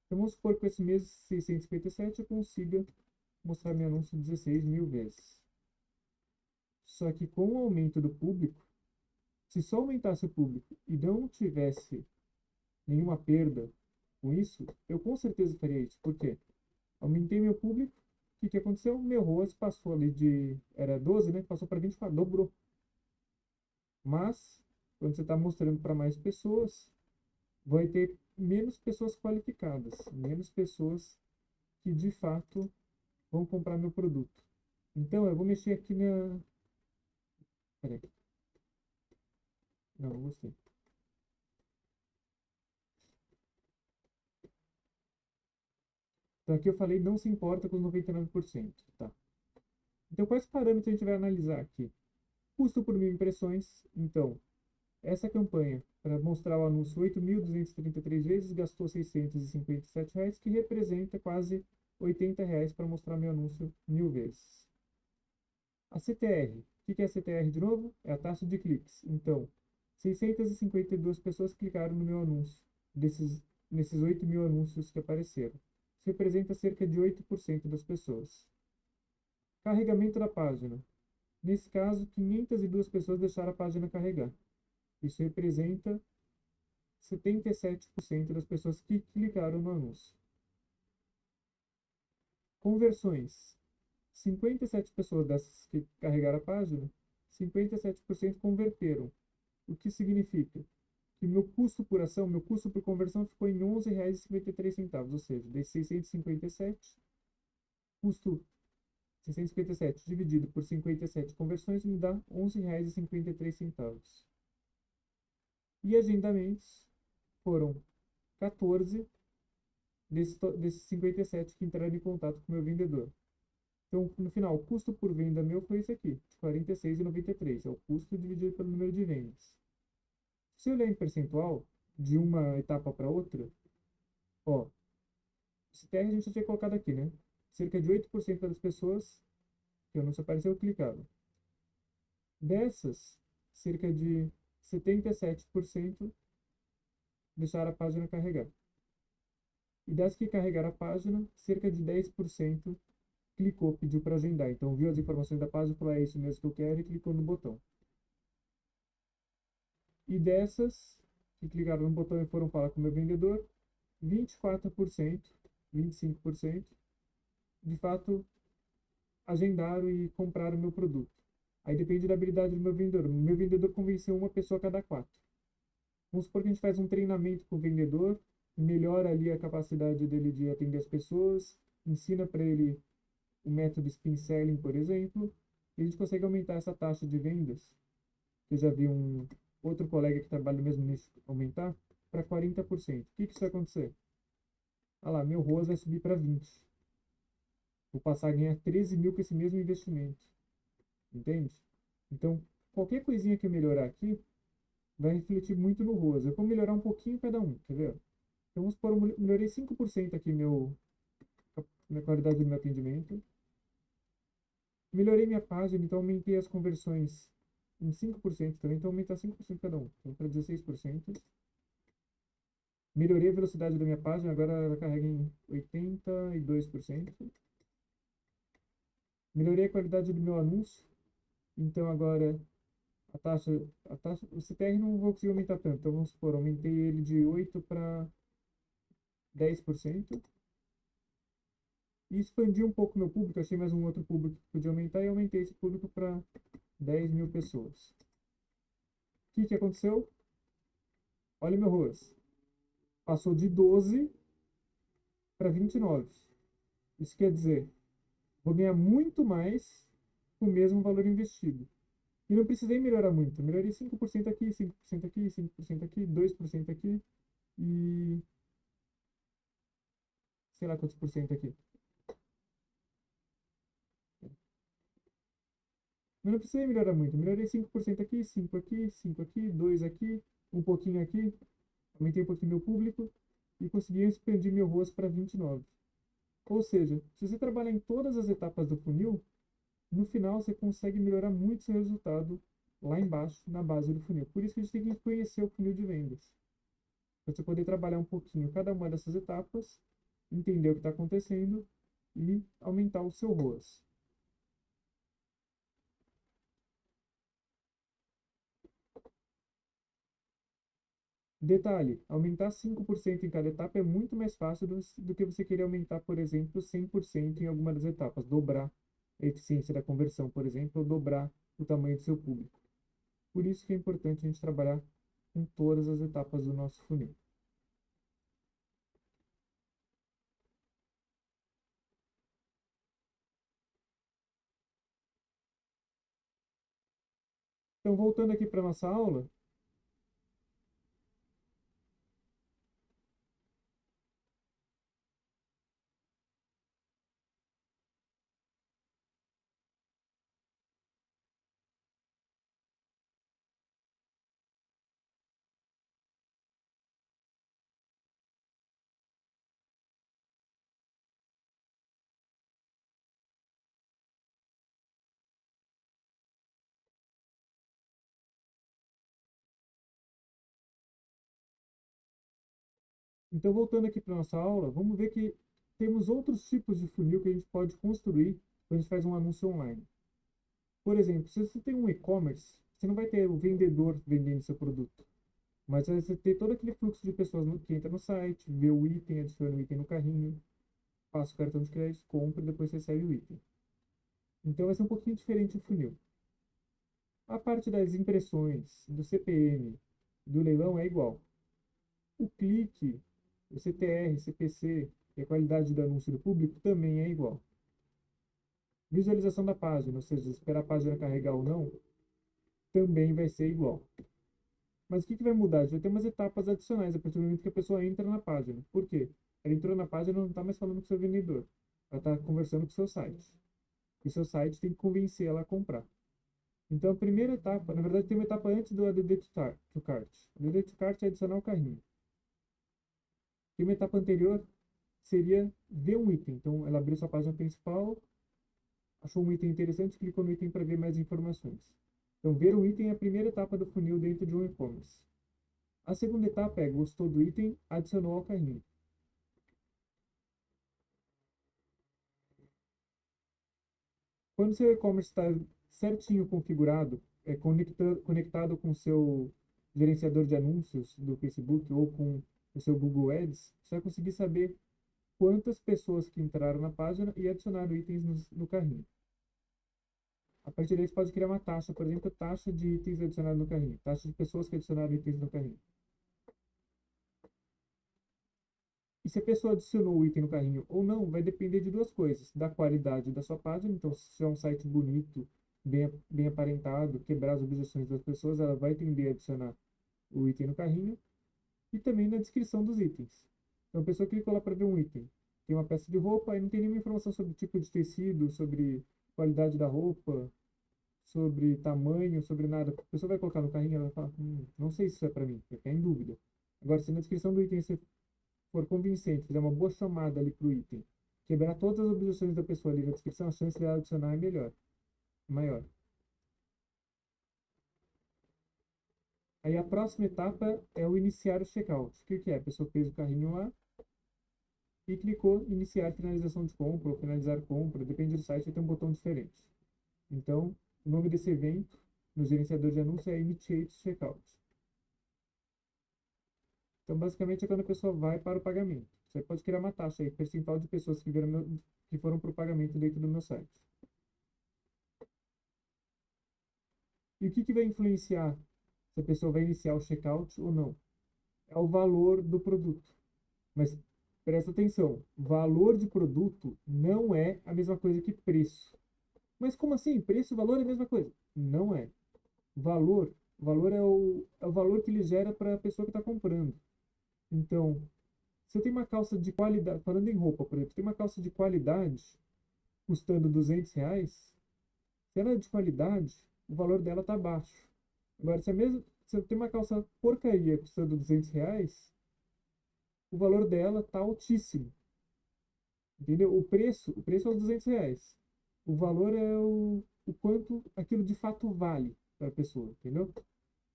Então vamos supor que com esse mês 657 eu consiga mostrar meu anúncio 16 mil vezes. Só que com o aumento do público, se só aumentasse o público e não tivesse nenhuma perda com isso, eu com certeza faria isso. Por quê? Aumentei meu público, o que aconteceu? Meu ROAS passou ali era 12, né? Passou para 24, dobrou. Mas, quando você está mostrando para mais pessoas, vai ter menos pessoas qualificadas, menos pessoas que de fato vão comprar meu produto. Então, eu vou mexer aqui na. Peraí. Não gostei. Então, aqui eu falei não se importa com os 99%. Tá? Então, quais parâmetros a gente vai analisar aqui? Custo por mil impressões. Então, essa campanha, para mostrar o anúncio 8.233 vezes, gastou R$ 657, que representa quase R$ 80 para mostrar meu anúncio 1000 vezes. A CTR. O que é a CTR de novo? É a taxa de cliques. Então, 652 pessoas clicaram no meu anúncio, nesses 8.000 anúncios que apareceram. Isso representa cerca de 8% das pessoas. Carregamento da página. Nesse caso, 502 pessoas deixaram a página carregar. Isso representa 77% das pessoas que clicaram no anúncio. Conversões. 57 pessoas dessas que carregaram a página, 57% converteram. O que significa que meu custo por ação, meu custo por conversão ficou em R$ 11,53, ou seja, desses 657, custo 657 dividido por 57 conversões me dá R$ 11,53. E agendamentos foram 14 desses 57 que entraram em contato com o meu vendedor. Então, no final, o custo por venda meu foi esse aqui, de R$ 46,93. É o custo dividido pelo número de vendas. Se eu olhar em percentual, de uma etapa para outra, ó, esse TR a gente já tinha colocado aqui, né? Cerca de 8% das pessoas que o anúncio apareceu clicaram. Dessas, cerca de 77% deixaram a página carregar. E das que carregaram a página, cerca de 10% clicou, pediu para agendar. Então, viu as informações da página, falou, é isso mesmo que eu quero, e clicou no botão. E dessas que clicaram no botão e foram falar com o meu vendedor, 24%, 25%, de fato, agendaram e compraram o meu produto. Aí depende da habilidade do meu vendedor. O meu vendedor convenceu uma pessoa a cada 4. Vamos supor que a gente faz um treinamento com o vendedor, melhora ali a capacidade dele de atender as pessoas, ensina para ele o método Spin Selling, por exemplo, e a gente consegue aumentar essa taxa de vendas. Eu já vi um outro colega que trabalha no mesmo nicho aumentar para 40%. O que isso vai acontecer? Ah lá, meu ROAS vai subir para 20. Vou passar a ganhar 13 mil com esse mesmo investimento. Entende? Então, qualquer coisinha que eu melhorar aqui vai refletir muito no ROAS. Eu vou melhorar um pouquinho cada um, quer ver? Então, vamos supor, eu melhorei 5% aqui minha qualidade do meu atendimento. Melhorei minha página, então aumentei as conversões em 5% também, então aumentar 5% cada um. Então, para 16%. Melhorei a velocidade da minha página, agora ela carrega em 82%. Melhorei a qualidade do meu anúncio, então agora o CTR não vou conseguir aumentar tanto, então vamos supor, aumentei ele de 8 para 10%. E expandi um pouco meu público, achei mais um outro público que podia aumentar e aumentei esse público para 10 mil pessoas. O que aconteceu? Olha meu ROAS. Passou de 12 para 29. Isso quer dizer, vou ganhar muito mais com o mesmo valor investido. E não precisei melhorar muito. Melhorei 5% aqui, 5% aqui, 5% aqui, 2% aqui e sei lá quantos por cento aqui. Eu não precisei melhorar muito. Melhorei 5% aqui, 5 aqui, 5 aqui, 2 aqui, um pouquinho aqui. Aumentei um pouquinho meu público e consegui expandir meu rosto para 29. Ou seja, se você trabalhar em todas as etapas do funil, no final você consegue melhorar muito seu resultado lá embaixo, na base do funil. Por isso que a gente tem que conhecer o funil de vendas. Para você poder trabalhar um pouquinho cada uma dessas etapas, entender o que está acontecendo e aumentar o seu ROAS. Detalhe, aumentar 5% em cada etapa é muito mais fácil do que você querer aumentar, por exemplo, 100% em alguma das etapas, dobrar a eficiência da conversão, por exemplo, ou dobrar o tamanho do seu público. Por isso que é importante a gente trabalhar com todas as etapas do nosso funil. Então, voltando aqui para a nossa aula, então voltando aqui para a nossa aula, vamos ver que temos outros tipos de funil que a gente pode construir quando a gente faz um anúncio online. Por exemplo, se você tem um e-commerce, você não vai ter o vendedor vendendo seu produto, mas você ter todo aquele fluxo de pessoas que entra no site, vê o item, adiciona o item no carrinho, passa o cartão de crédito, compra e depois recebe o item. Então vai ser um pouquinho diferente o funil. A parte das impressões, do CPM, do leilão é igual. O clique, o CTR, CPC e a qualidade do anúncio do público também é igual. Visualização da página, ou seja, esperar a página carregar ou não, também vai ser igual. Mas o que vai mudar? A gente vai ter umas etapas adicionais a partir do momento que a pessoa entra na página. Por quê? Ela entrou na página e não está mais falando com o seu vendedor. Ela está conversando com o seu site. E o seu site tem que convencer ela a comprar. Então, a primeira etapa, na verdade, tem uma etapa antes do ADD to Cart. O ADD to Cart é adicionar o carrinho. Tem uma etapa anterior, seria ver um item. Então, ela abriu sua página principal, achou um item interessante, clicou no item para ver mais informações. Então, ver um item é a primeira etapa do funil dentro de um e-commerce. A segunda etapa é gostou do item, adicionou ao carrinho. Quando seu e-commerce está certinho configurado, conectado com o seu gerenciador de anúncios do Facebook ou com o seu Google Ads, você vai conseguir saber quantas pessoas que entraram na página e adicionaram itens no carrinho. A partir daí, você pode criar uma taxa, por exemplo, taxa de itens adicionados no carrinho, taxa de pessoas que adicionaram itens no carrinho. E se a pessoa adicionou o item no carrinho ou não, vai depender de duas coisas: da qualidade da sua página. Então, se é um site bonito, bem aparentado, quebrar as objeções das pessoas, ela vai tender a adicionar o item no carrinho. E também na descrição dos itens. Então, a pessoa clicou lá para ver um item. Tem uma peça de roupa e não tem nenhuma informação sobre o tipo de tecido, sobre qualidade da roupa, sobre tamanho, sobre nada. A pessoa vai colocar no carrinho e ela vai falar: não sei se isso é para mim, vai ficar em dúvida. Agora, se na descrição do item você for convincente, fizer uma boa chamada ali pro item, quebrar todas as objeções da pessoa ali na descrição, a chance dela adicionar é melhor, maior. Aí a próxima etapa é o iniciar o checkout. O que que é? A pessoa fez o carrinho lá e clicou iniciar finalização de compra ou finalizar compra, depende do site, vai ter um botão diferente. Então, o nome desse evento no gerenciador de anúncios é Initiate Checkout. Então, basicamente, é quando a pessoa vai para o pagamento. Você pode criar uma taxa aí, percentual de pessoas que foram para o pagamento dentro do meu site. E o que vai influenciar se a pessoa vai iniciar o checkout ou não? É o valor do produto. Mas presta atenção, valor de produto não é a mesma coisa que preço. Mas como assim? Preço e valor é a mesma coisa? Não é. Valor é o valor que ele gera para a pessoa que está comprando. Então, se eu tenho uma calça de qualidade, falando em roupa, por exemplo, tem uma calça de qualidade custando R$ 200, se ela é de qualidade, o valor dela está baixo. Agora, se eu tenho uma calça porcaria custando R$ 200, o valor dela está altíssimo. Entendeu? O preço é os R$ 200. O valor é o quanto aquilo de fato vale. para a pessoa, entendeu?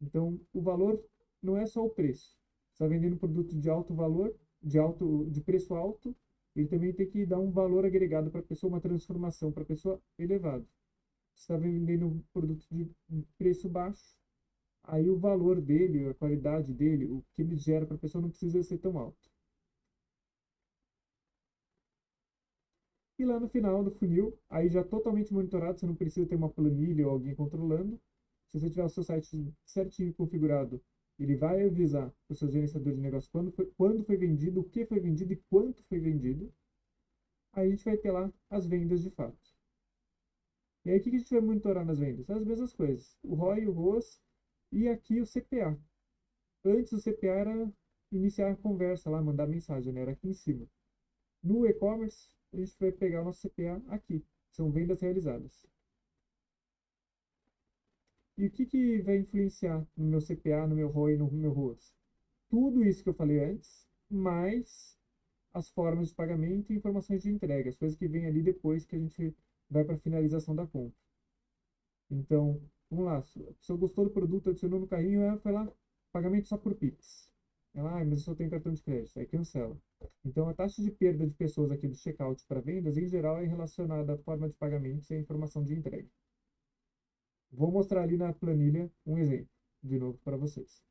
Então, o valor não é só o preço. Você está vendendo um produto de alto valor, de preço alto, ele também tem que dar um valor agregado para a pessoa, uma transformação para a pessoa elevado. Você está vendendo um produto de preço baixo, aí o valor dele, a qualidade dele, o que ele gera para a pessoa não precisa ser tão alto. E lá no final do funil, aí já totalmente monitorado, você não precisa ter uma planilha ou alguém controlando. Se você tiver o seu site certinho configurado, ele vai avisar para o seu gerenciador de negócio quando foi vendido, o que foi vendido e quanto foi vendido. Aí a gente vai ter lá as vendas de fato. E aí o que a gente vai monitorar nas vendas? As mesmas coisas. O ROI, o ROAS e aqui o CPA. Antes o CPA era iniciar a conversa lá, mandar mensagem, né? Era aqui em cima. No e-commerce, a gente vai pegar o nosso CPA aqui. São vendas realizadas. E o que vai influenciar no meu CPA, no meu ROI e no meu ROAS? Tudo isso que eu falei antes, mais as formas de pagamento e informações de entrega, as coisas que vêm ali depois que a gente vai para a finalização da compra. Então, vamos lá. Se a pessoa gostou do produto, adicionou no carrinho, ela foi lá, pagamento só por Pix. Ela, mas eu só tenho cartão de crédito. Aí cancela. Então, a taxa de perda de pessoas aqui do checkout para vendas, em geral, é relacionada à forma de pagamento e à informação de entrega. Vou mostrar ali na planilha um exemplo, de novo, para vocês.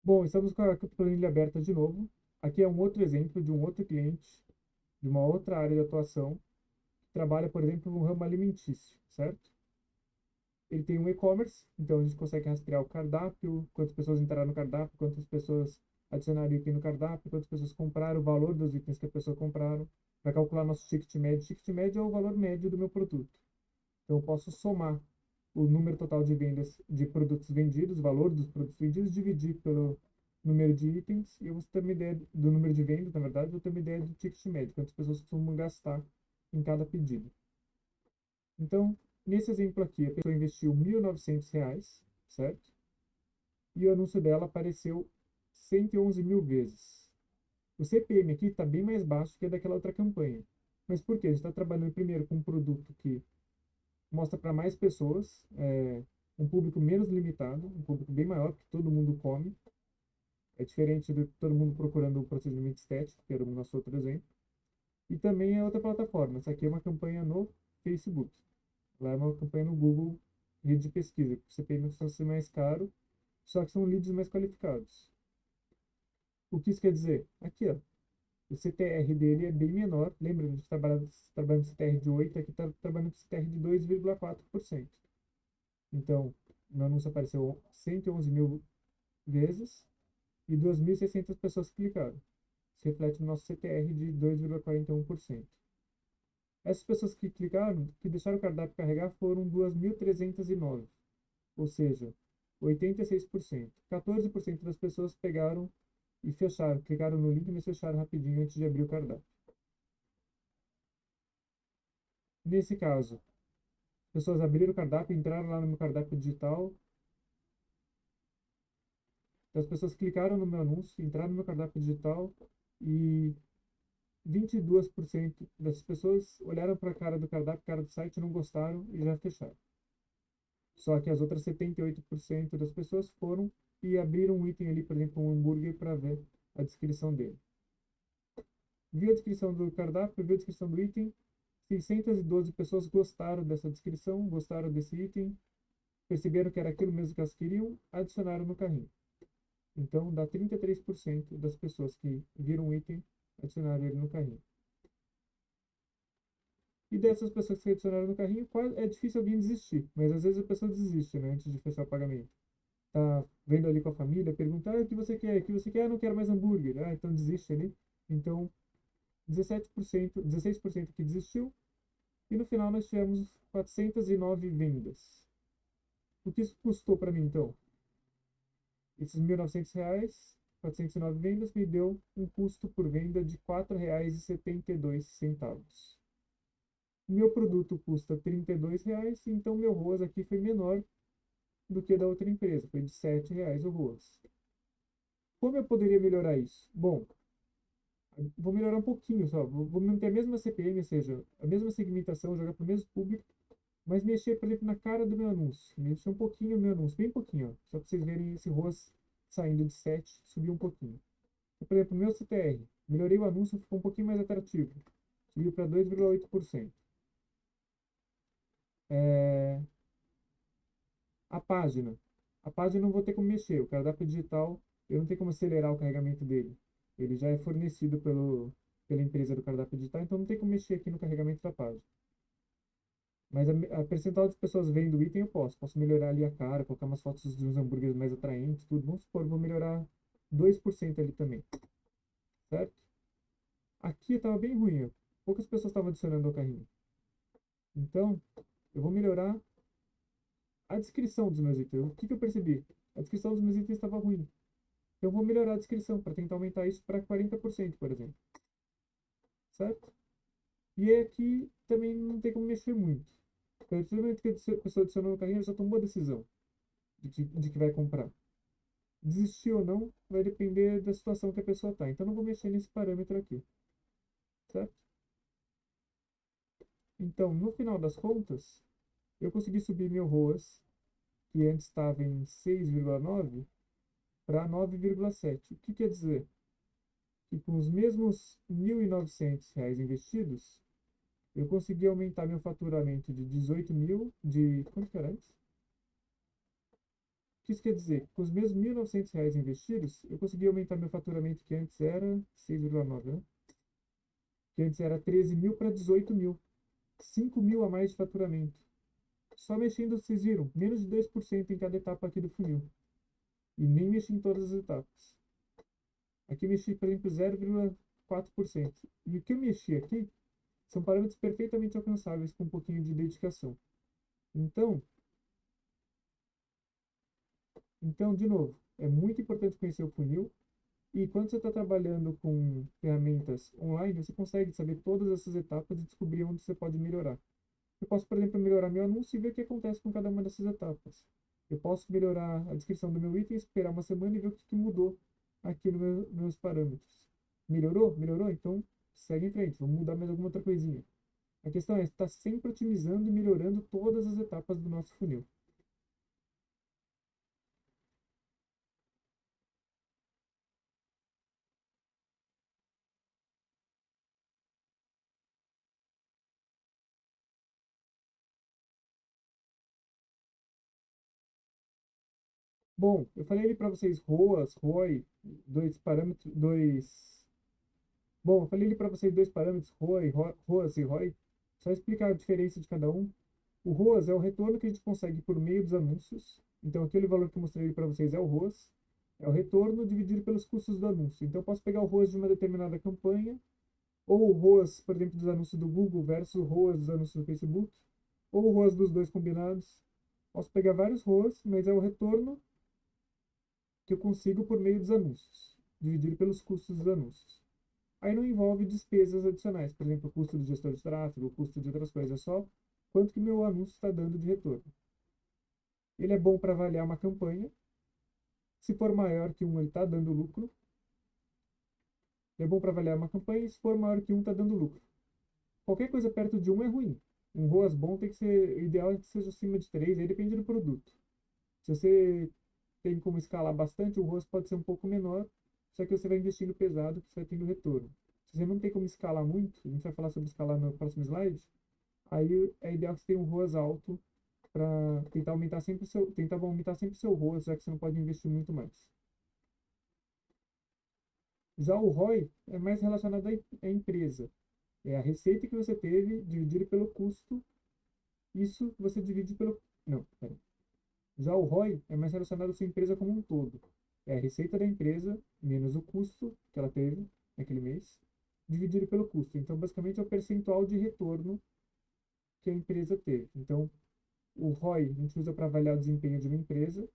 Bom, estamos com a planilha aberta de novo. Aqui é um outro exemplo de um outro cliente, de uma outra área de atuação, que trabalha, por exemplo, no ramo alimentício, certo? Ele tem um e-commerce, então a gente consegue rastrear o cardápio, quantas pessoas entraram no cardápio, quantas pessoas adicionaram item no cardápio, quantas pessoas compraram, o valor dos itens que a pessoa compraram, vai calcular nosso ticket médio. O ticket médio é o valor médio do meu produto. Então eu posso somar o número total de vendas de produtos vendidos, o valor dos produtos vendidos, dividir pelo número de itens, e eu vou ter uma ideia do número de vendas, na verdade, eu vou ter uma ideia do ticket médio, quantas pessoas costumam gastar em cada pedido. Então, nesse exemplo aqui, a pessoa investiu R$ 1.900, certo? E o anúncio dela apareceu 111 mil vezes. O CPM aqui está bem mais baixo que daquela outra campanha. Mas por quê? A gente está trabalhando primeiro com um produto que mostra para mais pessoas, um público menos limitado, um público bem maior, que todo mundo come. É diferente de todo mundo procurando um procedimento estético, que era o nosso outro exemplo. E também é outra plataforma. Essa aqui é uma campanha no Facebook. Lá é uma campanha no Google, rede de pesquisa. O CPM costuma ser mais caro, só que são leads mais qualificados. O que isso quer dizer? Aqui, ó, o CTR dele é bem menor. Lembra, a gente trabalhando com CTR de 8, aqui está trabalhando com CTR de 2,4%. Então, no anúncio apareceu 111 mil vezes e 2.600 pessoas clicaram. Isso reflete no nosso CTR de 2,41%. Essas pessoas que clicaram, que deixaram o cardápio carregar, foram 2.309, ou seja, 86%. 14% das pessoas pegaram e fecharam, clicaram no link, mas fecharam rapidinho antes de abrir o cardápio. Nesse caso, pessoas abriram o cardápio, entraram lá no meu cardápio digital, Então, as pessoas clicaram no meu anúncio, entraram no meu cardápio digital e 22% das pessoas olharam para a cara do cardápio, cara do site, não gostaram e já fecharam. Só que as outras 78% das pessoas foram e abriram um item ali, por exemplo, um hambúrguer, para ver a descrição dele. Viu a descrição do cardápio, viu a descrição do item, 612 pessoas gostaram dessa descrição, gostaram desse item, perceberam que era aquilo mesmo que elas queriam, adicionaram no carrinho. Então, dá 33% das pessoas que viram o item, adicionaram ele no carrinho. E dessas pessoas que adicionaram no carrinho, é difícil alguém desistir, mas às vezes a pessoa desiste, né, antes de fechar o pagamento. Tá vendo ali com a família, pergunta, o que você quer? O que você quer? Não quero mais hambúrguer. Ah, então desiste ali. Então, 17%, 16% que desistiu. E no final nós tivemos 409 vendas. O que isso custou para mim, então? Esses R$ 1.900, 409 vendas, me deu um custo por venda de R$ 4,72. Meu produto custa R$ 32, então meu ROAS aqui foi menor do que da outra empresa, foi de R$ 7 o ROAS. Como eu poderia melhorar isso? Bom, vou melhorar um pouquinho só, vou manter a mesma CPM, ou seja, a mesma segmentação, jogar para o mesmo público, mas mexer, por exemplo, na cara do meu anúncio. Mexer um pouquinho no meu anúncio, bem pouquinho, ó, só para vocês verem esse ROAS saindo de 7, subiu um pouquinho. Então, por exemplo, meu CTR, melhorei o anúncio, ficou um pouquinho mais atrativo, subiu para 2,8%. É, a página. A página eu não vou ter como mexer. O cardápio digital, eu não tenho como acelerar o carregamento dele. Ele já é fornecido pela empresa do cardápio digital, então não tem como mexer aqui no carregamento da página. Mas a percentual de pessoas vendo o item eu posso. Posso melhorar ali a cara, colocar umas fotos de uns hambúrgueres mais atraentes, tudo. Vamos supor, vou melhorar 2% ali também. Certo? Aqui estava bem ruim, ó. Poucas pessoas estavam adicionando ao carrinho. Então, eu vou melhorar a descrição dos meus itens. O que eu percebi? A descrição dos meus itens estava ruim. Então, eu vou melhorar a descrição para tentar aumentar isso para 40%, por exemplo. Certo? E aqui também não tem como mexer muito. A partir do momento que a pessoa adicionou no carrinho, ela já tomou a decisão de que vai comprar. Desistir ou não vai depender da situação que a pessoa está. Então, não vou mexer nesse parâmetro aqui. Certo? Então, no final das contas, eu consegui subir meu ROAS, que antes estava em 6,9, para 9,7. O que quer dizer? Que com os mesmos R$ 1.900 investidos, eu consegui aumentar meu faturamento de 18 mil, de... Quanto que era antes? O que isso quer dizer? Com os mesmos R$ 1.900 investidos, eu consegui aumentar meu faturamento, que antes era 6,9, né? Que antes era 13 mil para 18 mil. 5 mil a mais de faturamento. Só mexendo, vocês viram, menos de 2% em cada etapa aqui do funil. E nem mexi em todas as etapas. Aqui eu mexi, por exemplo, 0,4%. E o que eu mexi aqui são parâmetros perfeitamente alcançáveis com um pouquinho de dedicação. Então, de novo, é muito importante conhecer o funil. E quando você está trabalhando com ferramentas online, você consegue saber todas essas etapas e descobrir onde você pode melhorar. Eu posso, por exemplo, melhorar meu anúncio e ver o que acontece com cada uma dessas etapas. Eu posso melhorar a descrição do meu item, esperar uma semana e ver o que mudou aqui nos meus parâmetros. Melhorou? Melhorou? Então segue em frente, vamos mudar mais alguma outra coisinha. A questão é estar sempre otimizando e melhorando todas as etapas do nosso funil. Bom, eu falei ali para vocês ROAS, ROI, dois parâmetros, dois. Bom, eu falei ali para vocês dois parâmetros, ROI, ROAS e ROI. Só explicar a diferença de cada um. O ROAS é o retorno que a gente consegue por meio dos anúncios. Então, aquele valor que eu mostrei para vocês é o ROAS. É o retorno dividido pelos custos do anúncio. Então, eu posso pegar o ROAS de uma determinada campanha, ou o ROAS, por exemplo, dos anúncios do Google versus o ROAS dos anúncios do Facebook, ou o ROAS dos dois combinados. Posso pegar vários ROAS, mas é o retorno que eu consigo por meio dos anúncios, dividido pelos custos dos anúncios. Aí não envolve despesas adicionais, por exemplo, o custo do gestor de tráfego, o custo de outras coisas, é só quanto que meu anúncio está dando de retorno. Ele é bom para avaliar uma campanha, Se for maior que um, ele está dando lucro. É bom para avaliar uma campanha. E se for maior que um, está dando lucro. Qualquer coisa perto de um é ruim. Um ROAS bom tem que ser, o ideal é que seja acima de 3, aí depende do produto. Se você tem como escalar bastante, o ROAS pode ser um pouco menor, só que você vai investindo pesado, que você vai tendo retorno. Se você não tem como escalar muito, a gente vai falar sobre escalar no próximo slide, aí é ideal que você tenha um ROAS alto para tentar aumentar sempre o seu ROAS, já que você não pode investir muito mais. Já o ROI é mais relacionado à empresa. É a receita que você teve dividido pelo custo. Isso você divide pelo. Não, pera. Já o ROI é mais relacionado à sua empresa como um todo. É a receita da empresa menos o custo que ela teve naquele mês, dividido pelo custo. Então, basicamente, é o percentual de retorno que a empresa teve. Então, o ROI a gente usa para avaliar o desempenho de uma empresa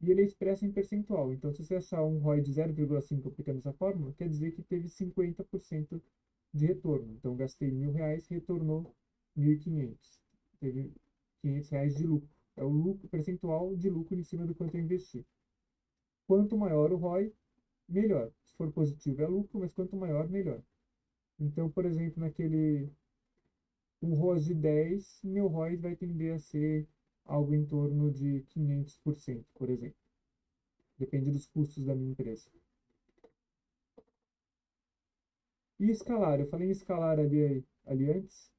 e ele é expresso em percentual. Então, se você achar um ROI de 0,5 aplicando essa fórmula, quer dizer que teve 50% de retorno. Então, gastei R$ 1.000, retornou 1.500. Teve R$ 500 de lucro. É o lucro percentual de lucro em cima do quanto eu investi. Quanto maior o ROI, melhor. Se for positivo é lucro, mas quanto maior, melhor. Então, por exemplo, naquele um ROAS de 10, meu ROI vai tender a ser algo em torno de 500%, por exemplo. Depende dos custos da minha empresa. E escalar? Eu falei em escalar ali antes,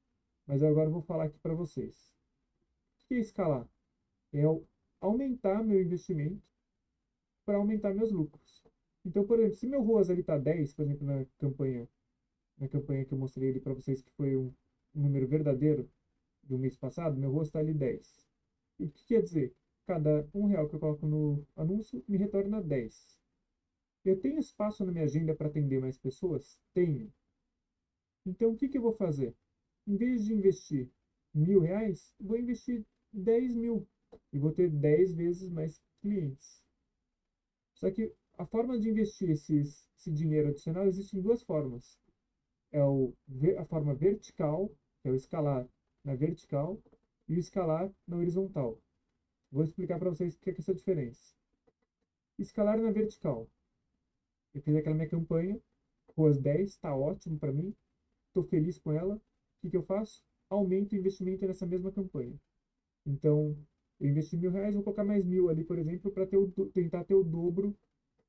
mas agora eu vou falar aqui para vocês. O que é escalar? É aumentar meu investimento para aumentar meus lucros. Então, por exemplo, se meu ROAS ali está 10, por exemplo, na campanha que eu mostrei ali para vocês, que foi um número verdadeiro do mês passado, meu ROAS está ali 10. E o que quer dizer? Cada R$ 1 que eu coloco no anúncio me retorna 10. Eu tenho espaço na minha agenda para atender mais pessoas? Tenho. Então, o que eu vou fazer? Em vez de investir R$ 1.000, vou investir 10.000 e vou ter 10 vezes mais clientes. Só que a forma de investir esse dinheiro adicional existem duas formas. A forma vertical, que é o escalar na vertical, e o escalar na horizontal. Vou explicar para vocês o que é essa diferença. Escalar na vertical. Eu fiz aquela minha campanha, ROAS 10, está ótimo para mim, estou feliz com ela. O que eu faço? Aumento o investimento nessa mesma campanha. Então, eu investi R$ 1.000, vou colocar mais 1.000 ali, por exemplo, para tentar ter o dobro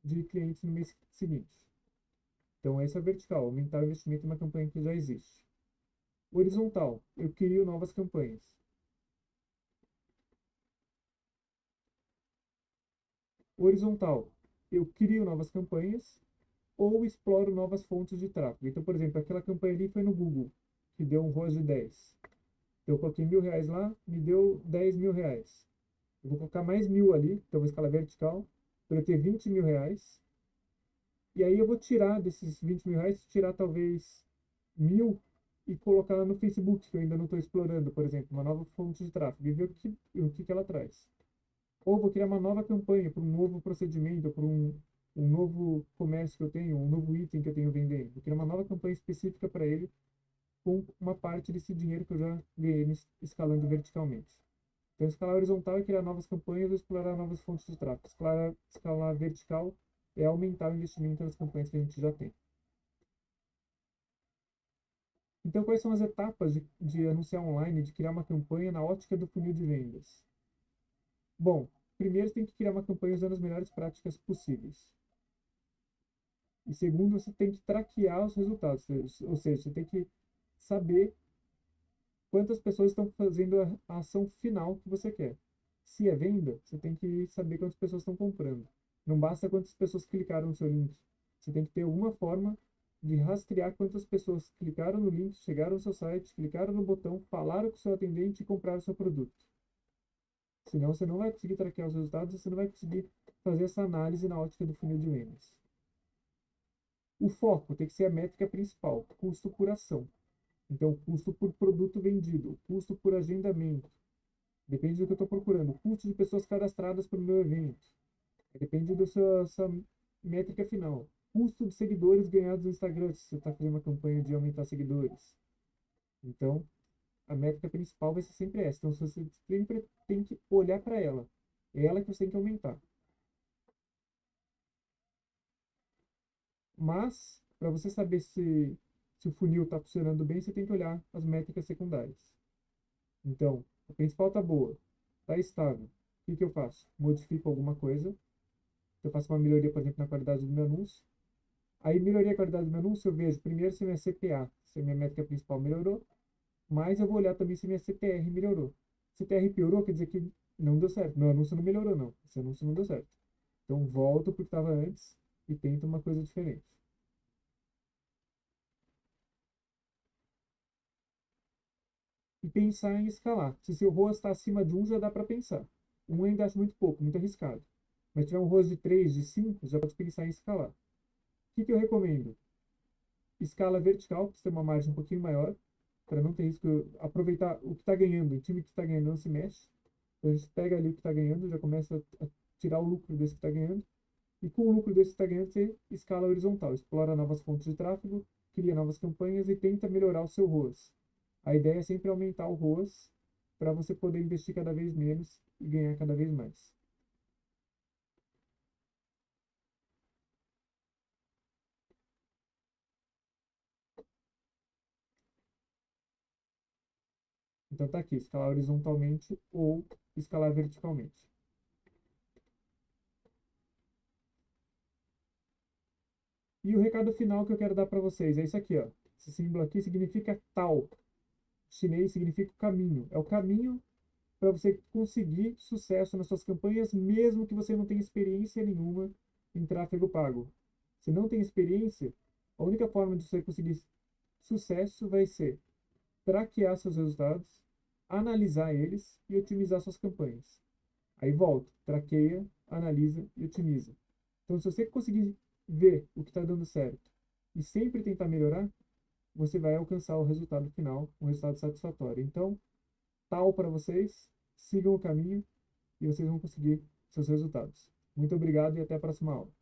de clientes no mês seguinte. Então, essa é a vertical, aumentar o investimento em uma campanha que já existe. Horizontal, eu crio novas campanhas. Horizontal, eu crio novas campanhas ou exploro novas fontes de tráfego. Então, por exemplo, aquela campanha ali foi no Google, que deu um ROAS de 10. Eu coloquei R$ 1.000 lá, me deu R$ 10.000. Eu vou colocar mais 1.000 ali, então vou escalar vertical, para eu ter R$ 20.000. E aí eu vou tirar desses R$ 20.000, tirar talvez 1.000 e colocar no Facebook, que eu ainda não estou explorando, por exemplo, uma nova fonte de tráfego, e ver o que ela traz. Ou vou criar uma nova campanha para um novo procedimento, para um novo comércio que eu tenho, um novo item que eu tenho vendendo. Vou criar uma nova campanha específica para ele, com uma parte desse dinheiro que eu já ganhei escalando verticalmente. Então, escalar horizontal é criar novas campanhas ou explorar novas fontes de tráfego. Escalar vertical é aumentar o investimento nas campanhas que a gente já tem. Então, quais são as etapas de anunciar online, de criar uma campanha na ótica do funil de vendas? Bom, primeiro você tem que criar uma campanha usando as melhores práticas possíveis. E segundo, você tem que traquear os resultados, ou seja, você tem que saber quantas pessoas estão fazendo a ação final que você quer. Se é venda, você tem que saber quantas pessoas estão comprando. Não basta quantas pessoas clicaram no seu link. Você tem que ter alguma forma de rastrear quantas pessoas clicaram no link, chegaram no seu site, clicaram no botão, falaram com o seu atendente e compraram o seu produto. Senão você não vai conseguir traquear os resultados e você não vai conseguir fazer essa análise na ótica do funil de vendas. O foco tem que ser a métrica principal, custo por ação. Então, custo por produto vendido, custo por agendamento. Depende do que eu estou procurando. O custo de pessoas cadastradas para o meu evento. Depende da sua métrica final. Custo de seguidores ganhados no Instagram, se você está fazendo uma campanha de aumentar seguidores. Então, a métrica principal vai ser sempre essa. Então, você sempre tem que olhar para ela. É ela que você tem que aumentar. Mas, para você saber se o funil está funcionando bem, você tem que olhar as métricas secundárias. Então, a principal está boa, está estável. O que eu faço? Modifico alguma coisa. Eu faço uma melhoria, por exemplo, na qualidade do meu anúncio. Aí, melhoria a qualidade do meu anúncio, eu vejo primeiro se minha CPA, se a minha métrica principal melhorou, mas eu vou olhar também se minha CTR melhorou. CTR piorou, quer dizer que não deu certo. Meu anúncio não melhorou, não. Esse anúncio não deu certo. Então, volto para o que estava antes e tento uma coisa diferente. E pensar em escalar. Se seu ROAS está acima de 1, já dá para pensar. 1 ainda acho muito pouco, muito arriscado. Mas se tiver um ROAS de 3, de 5, já pode pensar em escalar. O que eu recomendo? Escala vertical, para você ter uma margem um pouquinho maior, para não ter risco, aproveitar o que está ganhando. O time que está ganhando não se mexe. Então a gente pega ali o que está ganhando, já começa a tirar o lucro desse que está ganhando. E com o lucro desse que está ganhando, você escala horizontal, explora novas fontes de tráfego, cria novas campanhas e tenta melhorar o seu ROAS. A ideia é sempre aumentar o ROAS para você poder investir cada vez menos e ganhar cada vez mais. Então tá aqui, escalar horizontalmente ou escalar verticalmente. E o recado final que eu quero dar para vocês é isso aqui, ó. Esse símbolo aqui significa Tao. Chinês significa caminho. É o caminho para você conseguir sucesso nas suas campanhas, mesmo que você não tenha experiência nenhuma em tráfego pago. Se não tem experiência, a única forma de você conseguir sucesso vai ser traquear seus resultados, analisar eles e otimizar suas campanhas. Aí volta, traqueia, analisa e otimiza. Então, se você conseguir ver o que está dando certo e sempre tentar melhorar, você vai alcançar o resultado final, um resultado satisfatório. Então, tal para vocês, sigam o caminho e vocês vão conseguir seus resultados. Muito obrigado e até a próxima aula.